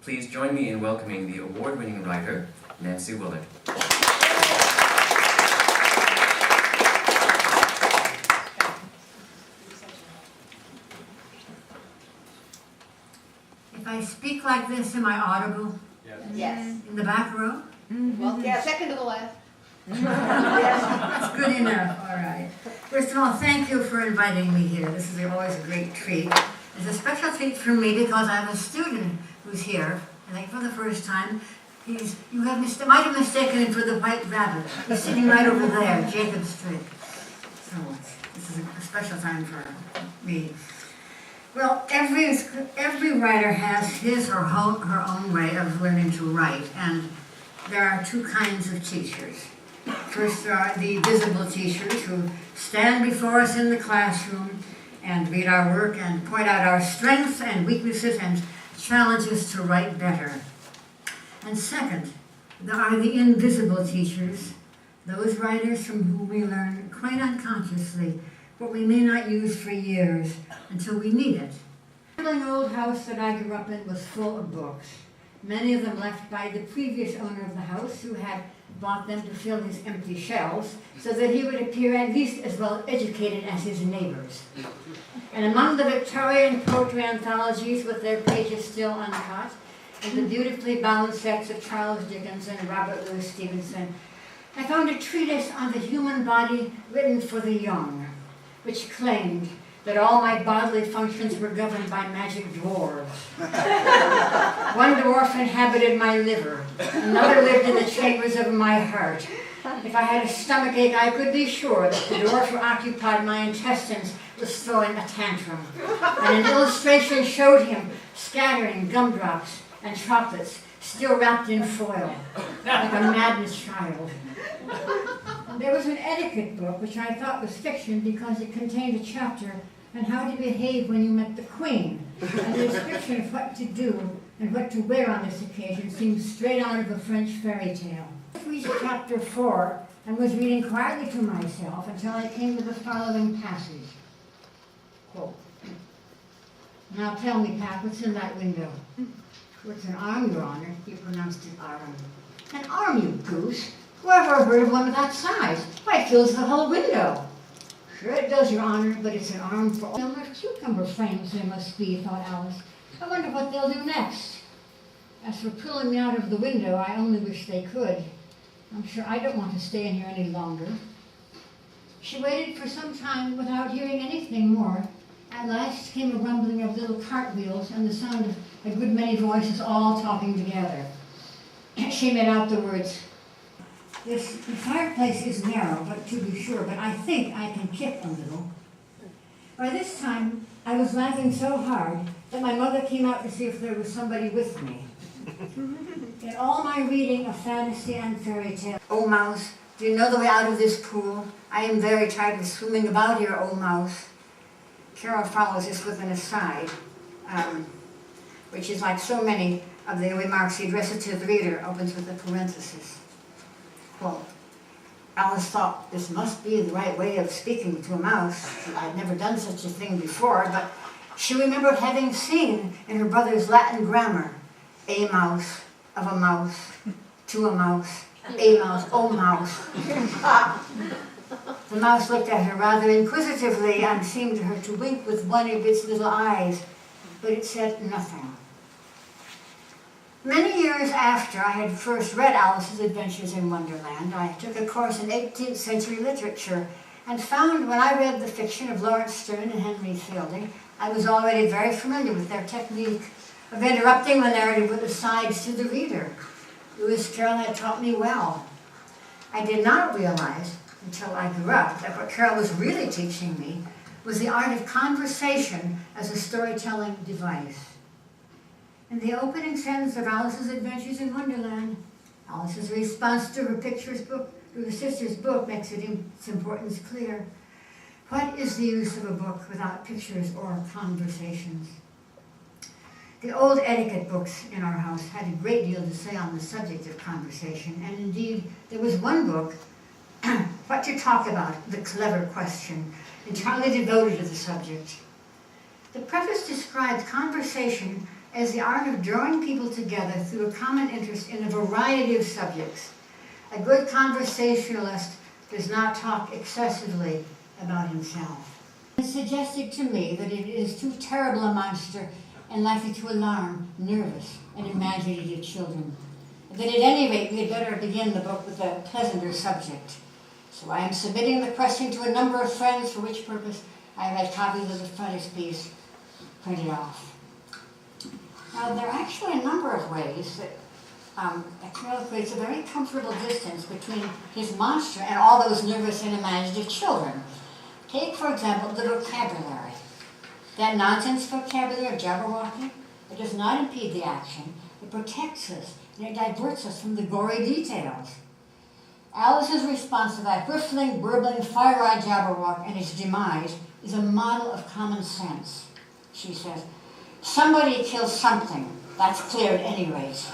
Please join me in welcoming the award-winning writer, Nancy Willard. If I speak like this, am I audible? Yes. In the back row? Well, yeah, second to the left. That's good enough, all right. First of all, thank you for inviting me here. This is always a great treat. It's a special treat for me because I have a student who's here, I think for the first time. Might have mistaken him for the White Rabbit. He's sitting right over there, Jacob Strick. So this is a special time for me. Well, every writer has his or her own way of learning to write, and there are two kinds of teachers. First, there are the visible teachers who stand before us in the classroom and read our work and point out our strengths and weaknesses and challenge us to write better. And second, there are the invisible teachers, those writers from whom we learn quite unconsciously what we may not use for years until we need it. The old house that I grew up in was full of books, many of them left by the previous owner of the house, who had bought them to fill his empty shelves so that he would appear at least as well educated as his neighbors. And among the Victorian poetry anthologies with their pages still uncut, and the beautifully bound sets of Charles Dickens and Robert Louis Stevenson, I found a treatise on the human body written for the young, which claimed that all my bodily functions were governed by magic dwarves. One dwarf inhabited my liver, another lived in the chambers of my heart. If I had a stomachache, I could be sure that the dwarf who occupied my intestines was throwing a tantrum. And an illustration showed him scattering gumdrops and chocolates, still wrapped in foil, like a madness child. And there was an etiquette book, which I thought was fiction because it contained a chapter on how to behave when you met the Queen, and the description of what to do and what to wear on this occasion seemed straight out of a French fairy tale. I reached chapter 4 and was reading quietly to myself until I came to the following passage. Quote, "Now tell me, Pat, what's in that window?" "It's an arm, Your Honor." He pronounced it arm. "An arm, you goose? Who ever heard of one of that size? Why, it fills the whole window." "Sure it does, Your Honor, but it's an arm for all those cucumber frames there must be," thought Alice. "I wonder what they'll do next. As for pulling me out of the window, I only wish they could. I'm sure I don't want to stay in here any longer." She waited for some time without hearing anything more. At last came a rumbling of little cartwheels and the sound of a good many voices all talking together. She made out the words, the fireplace is narrow, but to be sure, but I think I can kick a little." By this time, I was laughing so hard that my mother came out to see if there was somebody with me. In all my reading of fantasy and fairy tale, "Oh, Mouse, do you know the way out of this pool? I am very tired of swimming about here, oh, Mouse." Carol follows this with an aside, which is like so many of the remarks he addresses to the reader, opens with a parenthesis. Quote, "Alice thought this must be the right way of speaking to a mouse. I'd never done such a thing before, but she remembered having seen in her brother's Latin grammar, a mouse, of a mouse, to a mouse, a mouse, oh mouse." The mouse looked at her rather inquisitively and seemed to her to wink with one of its little eyes, but it said nothing. Many years after I had first read Alice's Adventures in Wonderland, I took a course in 18th century literature and found when I read the fiction of Laurence Sterne and Henry Fielding, I was already very familiar with their technique of interrupting the narrative with asides to the reader. Lewis Carroll had taught me well. I did not realize until I grew up that what Carroll was really teaching me was the art of conversation as a storytelling device. In the opening sentence of Alice's Adventures in Wonderland, Alice's response to her sister's book makes its importance clear. What is the use of a book without pictures or conversations? The old etiquette books in our house had a great deal to say on the subject of conversation, and indeed there was one book, What to Talk About, The Clever Question, entirely devoted to the subject. The preface describes conversation as the art of drawing people together through a common interest in a variety of subjects. A good conversationalist does not talk excessively about himself. It suggested to me that it is too terrible a monster and likely to alarm nervous and imaginative children. That at any rate we had better begin the book with a pleasanter subject. So I am submitting the question to a number of friends, for which purpose I have had copies of the frontispiece printed off. Now there are actually a number of ways that Carroll creates a very comfortable distance between his monster and all those nervous and imaginative children. Take, for example, the vocabulary. That nonsense vocabulary of Jabberwocky, it does not impede the action, it protects us, and it diverts us from the gory details. Alice's response to that bristling, burbling, fire-eyed Jabberwock and his demise is a model of common sense. She says, somebody kills something, that's clear at any rate.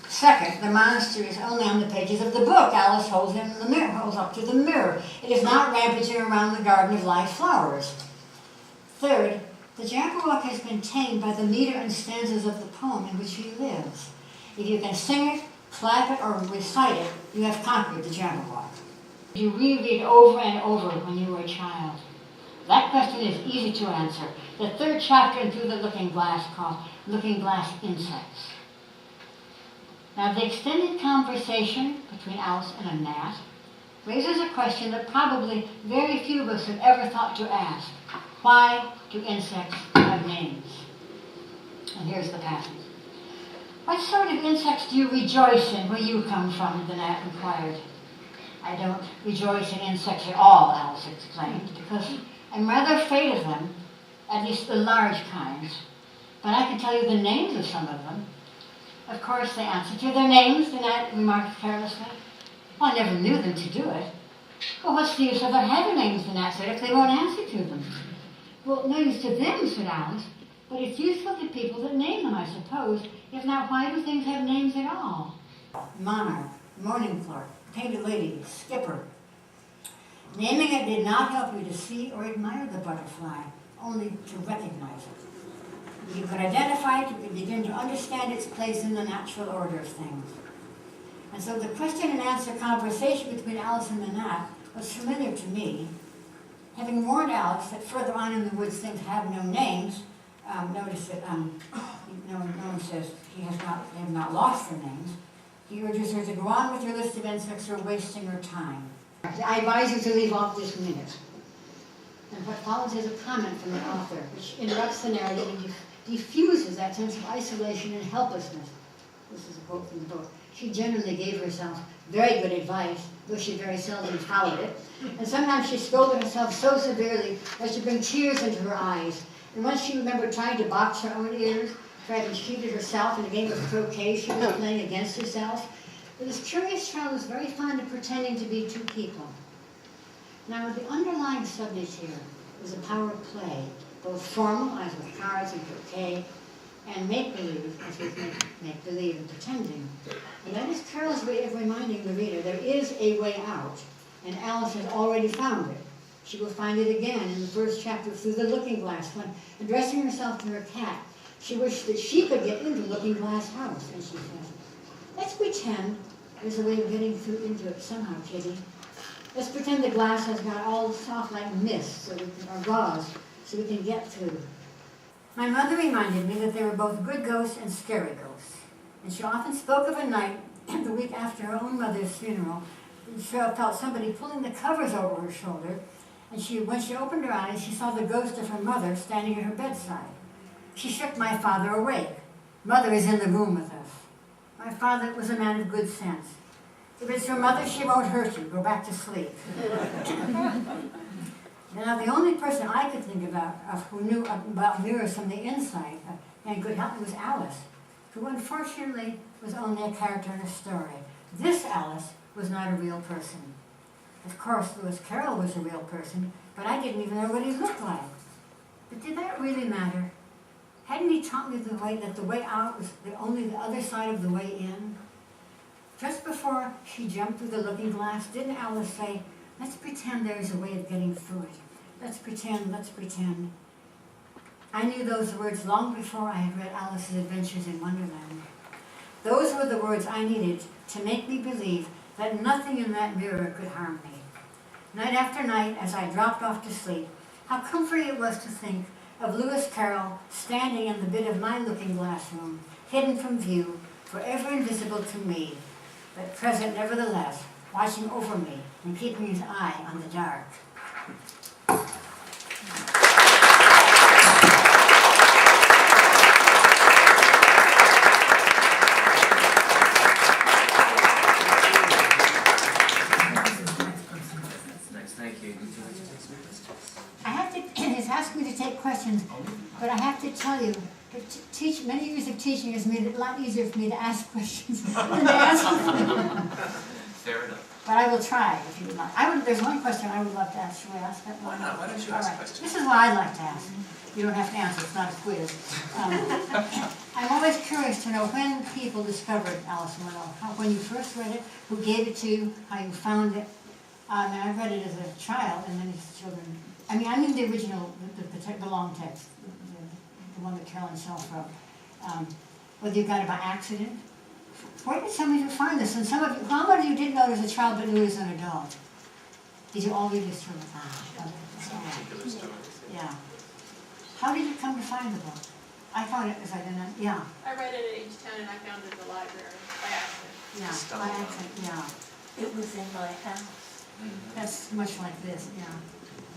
Second, the monster is only on the pages of the book Alice holds up to the mirror. It is not rampaging around the garden of live flowers. Third, the Jabberwock has been tamed by the meter and stanzas of the poem in which he lives. If you can sing it, clap it, or recite it, you have conquered the Jabberwock. You reread over and over when you were a child. That question is easy to answer. The third chapter in Through the Looking Glass called Looking Glass Insects. Now, the extended conversation between Alice and a gnat raises a question that probably very few of us have ever thought to ask. Why do insects have names? And here's the passage. What sort of insects do you rejoice in where you come from? The gnat inquired. I don't rejoice in insects at all, Alice explained, because I'm rather afraid of them, at least the large kinds. But I can tell you the names of some of them. Of course, they answered to their names, the gnat remarked carelessly. Well, I never knew them to do it. Well, what's the use of their having names, the gnat said, if they won't answer to them? Well, no use to them, said Alice, but it's useful to people that name them, I suppose. If not, why do things have names at all? Monarch, morning clerk, painted lady, skipper. Naming it did not help you to see or admire the butterfly, only to recognize it. If you could identify it, you could begin to understand its place in the natural order of things. And so the question and answer conversation between Alice and the gnat was familiar to me. Having warned Alice that further on in the woods things have no names, notice that no one says they have not lost their names. He urges her to go on with your list of insects or wasting her time. I advise you to leave off this minute. And what follows is a comment from the author, which interrupts the narrative and diffuses that sense of isolation and helplessness. This is a quote from the book. She generally gave herself very good advice, though she very seldom followed it. And sometimes she scolded herself so severely as to bring tears into her eyes. And once she remembered trying to box her own ears, for having cheated herself in a game of croquet she was playing against herself. But this curious child was very fond of pretending to be two people. Now, the underlying subject here is the power of play, both formal, as with cards and croquet, and make-believe, as with make-believe and pretending. And that is Carol's way of reminding the reader there is a way out, and Alice has already found it. She will find it again in the first chapter Through the Looking Glass, when, addressing herself to her cat, she wished that she could get into Looking Glass house, and she says, let's pretend there's a way of getting through into it somehow, Kitty. Let's pretend the glass has got all soft like mist, or gauze, so we can get through. My mother reminded me that there were both good ghosts and scary ghosts. And she often spoke of a night, the week after her own mother's funeral, Cheryl felt somebody pulling the covers over her shoulder, and when she opened her eyes, she saw the ghost of her mother standing at her bedside. She shook my father awake. Mother is in the room with us. My father was a man of good sense. If it's your mother, she won't hurt you. Go back to sleep. Now, the only person I could think about who knew about mirrors from the inside and could help me was Alice, who unfortunately was only a character in a story. This Alice was not a real person. Of course, Lewis Carroll was a real person, but I didn't even know what he looked like. But did that really matter? Hadn't he taught me that the way out was only the other side of the way in? Just before she jumped through the looking glass, didn't Alice say, let's pretend there is a way of getting through it. Let's pretend, let's pretend. I knew those words long before I had read Alice's Adventures in Wonderland. Those were the words I needed to make me believe that nothing in that mirror could harm me. Night after night, as I dropped off to sleep, how comforting it was to think of Lewis Carroll standing in the bit of my looking-glass room, hidden from view, forever invisible to me, but present nevertheless, watching over me and keeping his eye on the dark. He's asked me to take questions, but I have to tell you, many years of teaching has made it a lot easier for me to ask questions than to answer them. Fair enough. But I will try, if you would like. There's one question I would love to ask. Should I ask that one? Why not? Why don't you All ask right. questions? This is what I'd like to ask. You don't have to answer, it's not a quiz. I'm always curious to know when people discovered Alice in Wonderland, when you first read it, who gave it to you, how you found it. I read it as a child, and then as children. I mean the original, the long text, the one that Carolyn Self wrote. Whether you got it by accident. Where did some of you find this? And some of you, how many of you didn't know it as a child but knew it as an adult? Did you all read this from Particular stories. Yeah. How did you come to find the book? I found it because I didn't, yeah. I read it at age 10 and I found it at the library by accident. Yeah, by accident, yeah. It was in my house. That's much like this, yeah.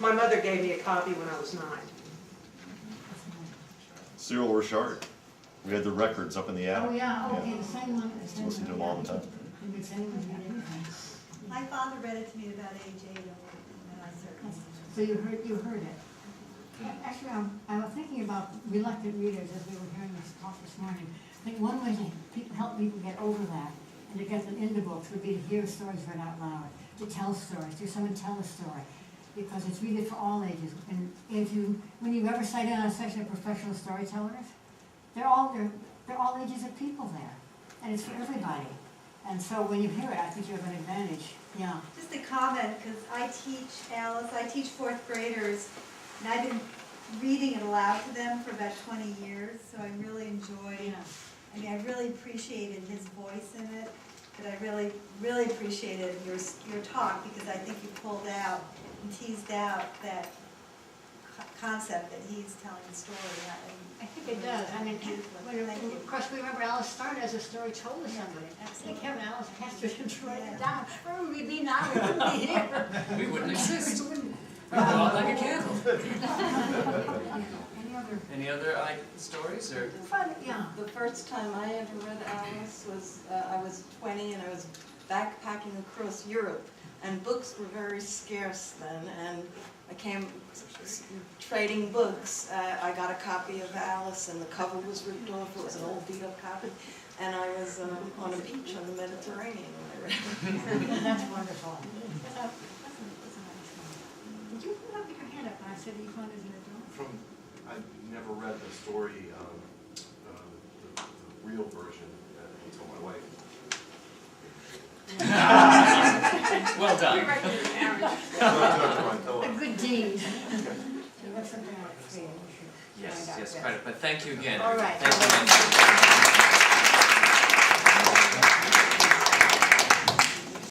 My mother gave me a copy when I was 9. Cyril Richard. We had the records up in the attic. Oh, yeah, okay, the same one. The same Listen to one, them all the yeah. time. Did anyone read anything? My father read it to me about age 8, and I certainly. So you heard it. Actually, I was thinking about reluctant readers as we were hearing this talk this morning. I think one way to help people get over that and to get them into books would be to hear stories read out loud, to tell stories, to someone tell a story, because it's read for all ages. And when you ever cite in on a section of professional storytellers, they're all ages of people there, and it's for everybody. And so when you hear it, I think you have an advantage. Yeah. Just a comment, because I teach Alice, I teach 4th graders, and I've been reading it aloud to them for about 20 years, so I really enjoy, I mean, I really appreciated his voice in it, but I really, really appreciated your talk, because I think you pulled out and teased out that concept that he's telling the story. I think it does. I mean, of course, we remember Alice started as a story told to somebody. Like Kevin Alice pestered him to write it down. Where would we be now? We wouldn't be here. We wouldn't exist. We'd go out like a candle. Any other stories or? Yeah. The first time I ever read Alice was, I was 20 and I was backpacking across Europe, and books were very scarce then, and I came trading books. I got a copy of Alice and the cover was ripped off. It was an old beat-up copy, and I was on a beach on the Mediterranean when I read it. That's wonderful. Did you put up your hand up when I said you found it as an adult? I never read the story, the real version until my wife. Well done. A good deed. That's something I appreciate. Yes, credit. But thank you again. All right. Thank you again.